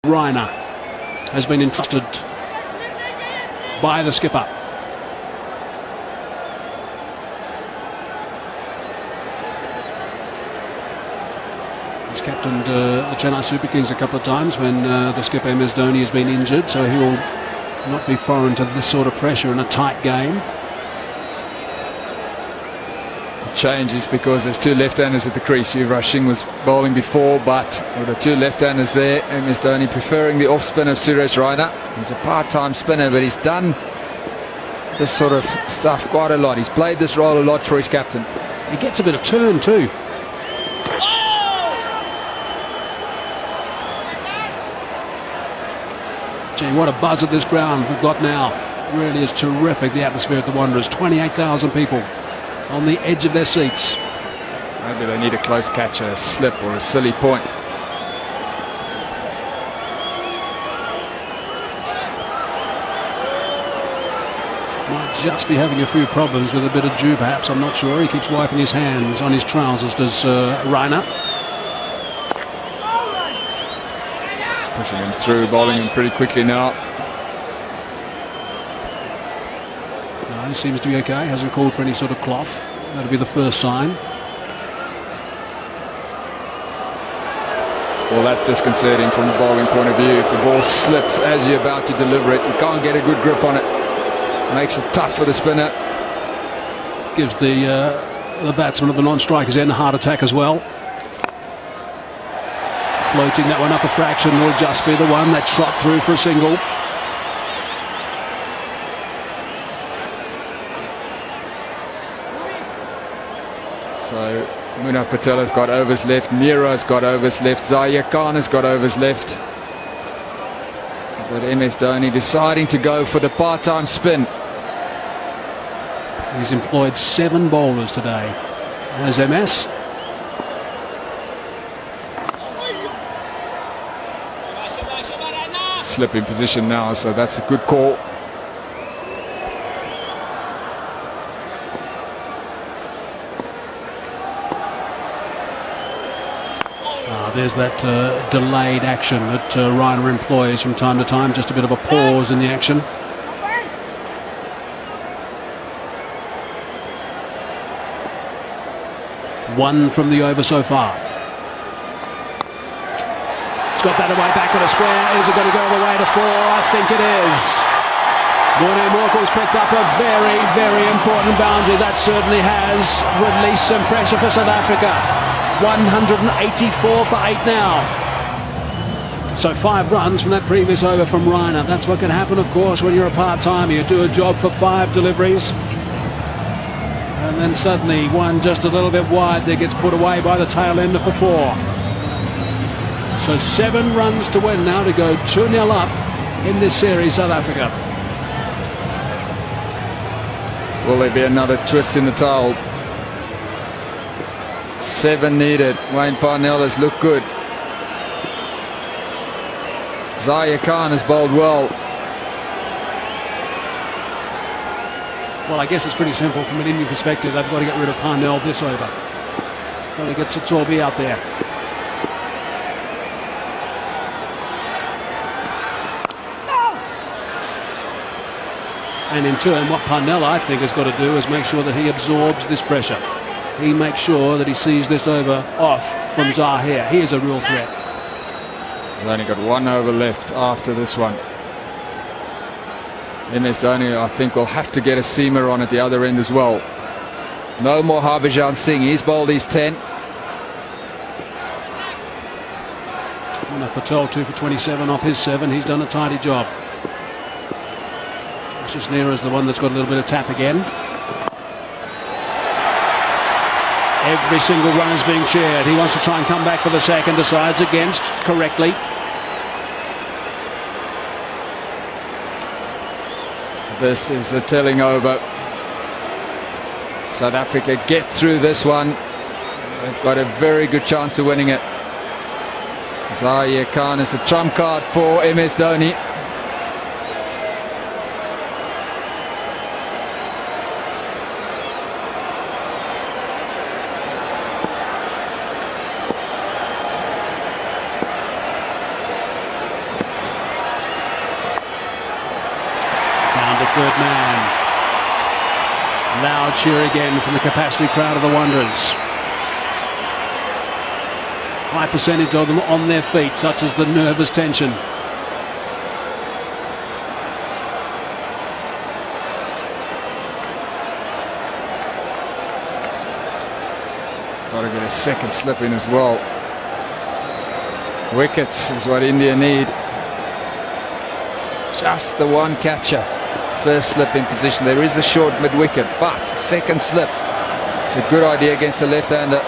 Rainer has been entrusted by the skipper. He's captained the Chennai Super Kings a couple of times when the skipper MS Dhoni has been injured, so he will not be foreign to this sort of pressure in a tight game. Change is because there's two left-handers at the crease. Yuvraj Singh was bowling before, but with the two left-handers there, MS Dhoni preferring the off-spin of Suresh Raina. He's a part-time spinner, but he's done this sort of stuff quite a lot. He's played this role a lot for his captain. He gets a bit of turn too. Gee, what a buzz at this ground we've got now. Really is terrific, the atmosphere at the Wanderers. 28,000 people on the edge of their seats. Maybe they need a close catch, a slip or a silly point. Might just be having a few problems with a bit of dew perhaps, I'm not sure. He keeps wiping his hands on his trousers, does Rainer. He's pushing him through, bowling him pretty quickly now. He seems to be okay, hasn't called for any sort of cloth. That'll be the first sign. Well, that's disconcerting from the bowling point of view. If the ball slips as you're about to deliver it, you can't get a good grip on it. Makes it tough for the spinner. Gives the batsman of the non-strikers end a heart attack as well. Floating that one up a fraction will just be the one that shot through for a single. So Munaf Patel has got overs left, Mira has got overs left, Zaia Khan has got overs left. But MS Dhoni deciding to go for the part-time spin. He's employed 7 bowlers today as MS. Slip in position now, so that's a good call. There's that delayed action that Rainer employs from time to time, just a bit of a pause in the action. One from the over so far. It's got that away back on a square. Is it going to go all the way to 4? I think it is. Morné Morkel's picked up a very, very important boundary. That certainly has released some pressure for South Africa. 184 for 8 now. So 5 runs from that previous over from Rainer. That's what can happen, of course, when you're a part-timer. You do a job for 5 deliveries, and then suddenly one just a little bit wide that gets put away by the tail ender for 4. So 7 runs to win now to go 2-0 up in this series, South Africa. Will there be another twist in the towel? 7 needed. Wayne Parnell has looked good. Zaia Khan has bowled well. Well, I guess it's pretty simple from an Indian perspective. They've got to get rid of Parnell this over. Got to get Satsorbi out there. And in turn, what Parnell, I think, has got to do is make sure that he absorbs this pressure. He makes sure that he sees this over off from Zahir. He is a real threat. He's only got 1 over left after this one. MS Dhoni, I think, will have to get a seamer on at the other end as well. No more Harbhajan Singh. He's bowled his 10. Munaf Patel 2 for 27 off his 7. He's done a tidy job. Nehra is the one that's got a little bit of tap again. Every single run is being cheered. He wants to try and come back for the second, decides against correctly. This is the telling over. South Africa get through this one. They've got a very good chance of winning it. Zaia Khan is the trump card for MS Dhoni. third man. Loud cheer again from the capacity crowd of the Wanderers. High percentage of them on their feet, such as the nervous tension. Got to get a second slip in as well. Wickets is what India need. Just the one catcher. First slip in position. There is a short mid-wicket, but second slip. It's a good idea against the left-hander.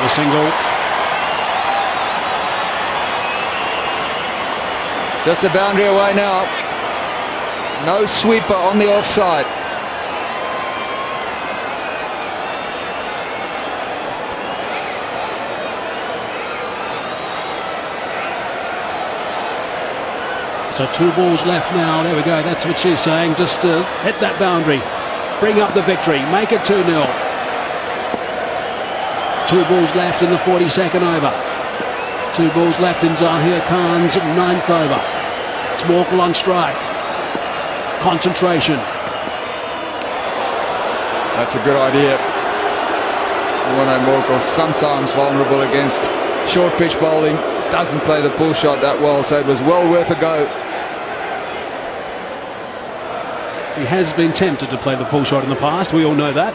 A single. Just a boundary away now. No sweeper on the offside. So 2 balls left now. There we go. That's what she's saying. Just hit that boundary. Bring up the victory. Make it 2-0. 2 balls left in the 42nd over. 2 balls left in Zahir Khan's 9th over. It's Morkel on strike. Concentration. That's a good idea. Warner Morkel sometimes vulnerable against short pitch bowling. Doesn't play the pull shot that well, so it was well worth a go. He has been tempted to play the pull shot in the past. We all know that.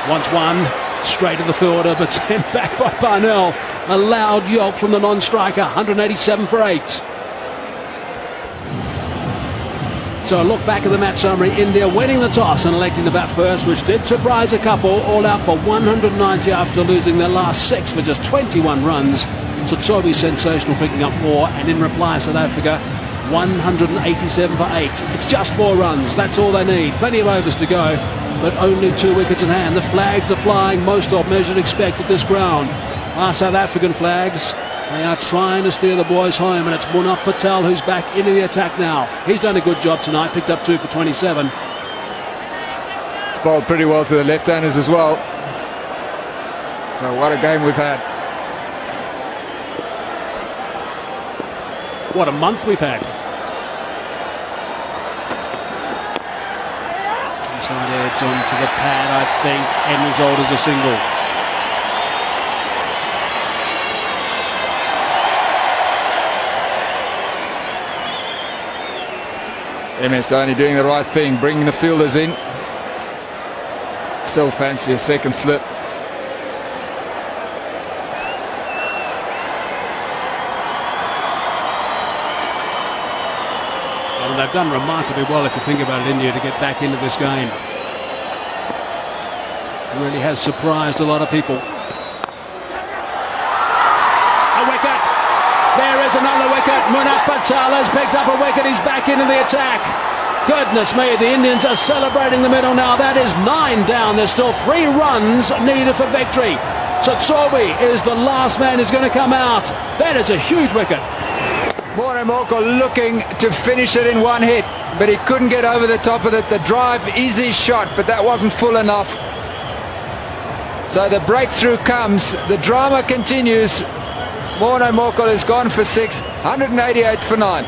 Once one, straight to the fielder, but sent back by Parnell. A loud yelp from the non-striker, 187 for 8. So a look back at the match summary. India winning the toss and electing to bat first, which did surprise a couple, all out for 190 after losing their last 6 for just 21 runs. Sotsobi sensational, picking up 4, and in reply South Africa 187 for 8. It's just 4 runs, that's all they need. Plenty of overs to go, but only 2 wickets in hand. The flags are flying, most of measured expect at this ground. Our South African flags, they are trying to steer the boys home, and it's Munaf Patel who's back into the attack now. He's done a good job tonight, picked up 2 for 27. It's bowled pretty well to the left-handers as well. So what a game we've had. What a month we've had. Inside edge onto the pad, I think, end result is a single. MS Dhoni doing the right thing, bringing the fielders in. Still fancy a second slip. Well, they've done remarkably well, if you think about it, India, to get back into this game. It really has surprised a lot of people. A wicket! There is another wicket. Munaf Patel has picked up a wicket. He's back into the attack. Goodness me, the Indians are celebrating the middle now. That is 9 down. There's still 3 runs needed for victory. Sotsobi is the last man who's going to come out. That is a huge wicket. Warner Morkel looking to finish it in 1 hit, but he couldn't get over the top of it. The drive, easy shot, but that wasn't full enough. So the breakthrough comes. The drama continues. Warner Morkel has gone for 6, 188 for 9.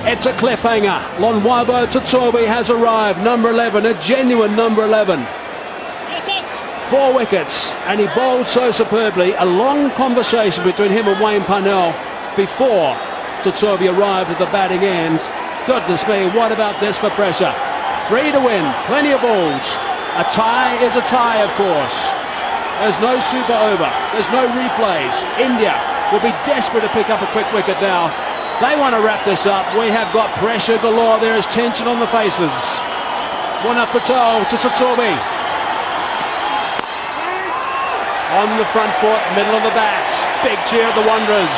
It's a cliffhanger. Lonwabo Tsotsobi has arrived, number 11, a genuine number 11. 4 wickets, and he bowled so superbly. A long conversation between him and Wayne Parnell before Tsotsobi arrived at the batting end. Goodness me, what about this for pressure? 3 to win, plenty of balls. A tie is a tie, of course. There's no super over. There's no replays. India will be desperate to pick up a quick wicket now. They want to wrap this up. We have got pressure galore. There is tension on the faces. Munaf Patel to Tsotsobi. On the front foot, middle of the bat. Big cheer of the Wanderers.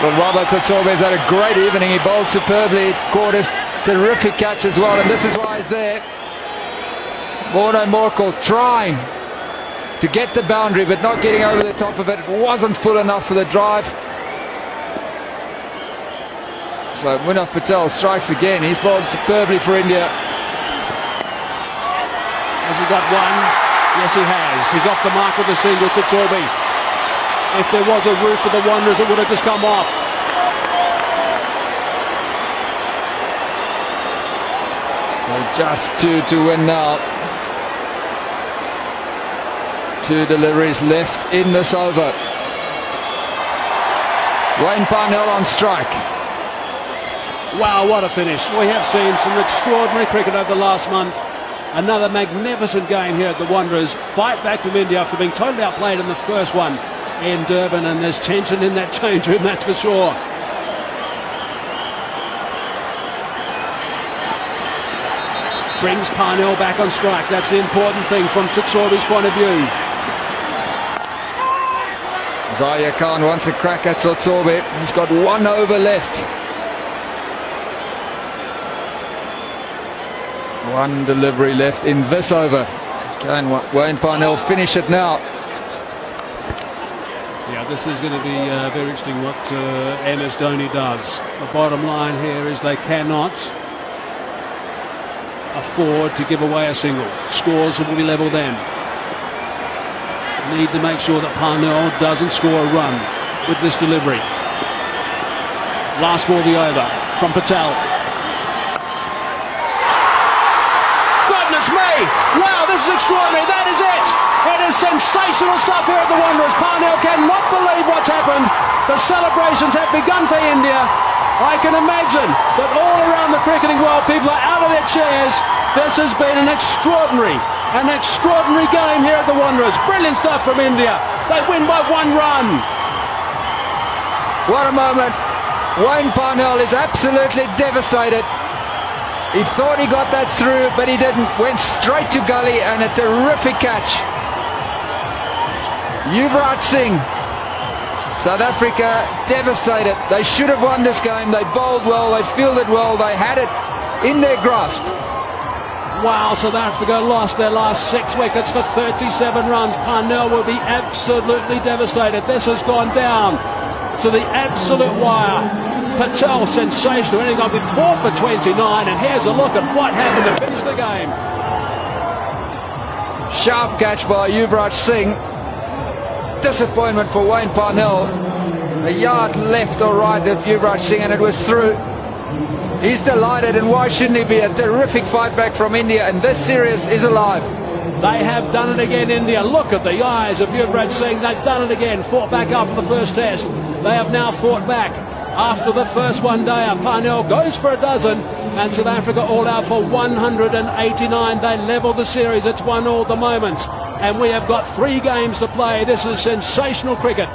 Well, Robert Tsotsobi has had a great evening. He bowled superbly. Caught a terrific catch as well, and this is why he's there. Warner Morkel trying to get the boundary, but not getting over the top of it. It wasn't full enough for the drive. So Munaf Patel strikes again. He's bowled superbly for India. Has he got one? Yes, he has. He's off the mark with the single to Torby. If there was a roof for the Wanderers, it would have just come off. So just 2 to win now. 2 deliveries left in this over. Wayne Parnell on strike. Wow, what a finish. We have seen some extraordinary cricket over the last month. Another magnificent game here at the Wanderers. Fight back from India after being totally outplayed in the first one in Durban, and there's tension in that change room, that's for sure. Brings Parnell back on strike. That's the important thing from Tutsorbi's point of view. Zahir Khan wants a crack at Tutsorbi. He's got 1 over left. 1 delivery left in this over. Can Wayne Parnell finish it now? Yeah, this is going to be very interesting what MS Dhoni does. The bottom line here is they cannot afford to give away a single. Scores will be level then. Need to make sure that Parnell doesn't score a run with this delivery. Last ball of the over from Patel. Goodness me! Wow, this is extraordinary. That is it. It is sensational stuff here at the Wanderers. Parnell cannot believe what's happened. The celebrations have begun for India. I can imagine that all around the cricketing world people are out of their chairs. This has been an extraordinary game here at the Wanderers. Brilliant stuff from India. They win by 1 run. What a moment. Wayne Parnell is absolutely devastated. He thought he got that through, but he didn't. Went straight to gully, and a terrific catch. Yuvraj Singh, South Africa devastated. They should have won this game. They bowled well, they fielded well, they had it in their grasp. Wow, South Africa lost their last 6 wickets for 37 runs. Parnell will be absolutely devastated. This has gone down to the absolute wire. Patel, sensational, ending up with 4 for 29, and here's a look at what happened to finish the game. Sharp catch by Yuvraj Singh. Disappointment for Wayne Parnell. A yard left or right of Yuvraj Singh, and it was through. He's delighted, and why shouldn't he be? A terrific fight back from India, and this series is alive. They have done it again, India. Look at the eyes of Yuvraj Singh. They've done it again. Fought back after the first test. They have now fought back after the first one-dayer. Parnell goes for a dozen, and South Africa all out for 189. They level the series. It's 1-1 at the moment, and we have got 3 games to play. This is sensational cricket.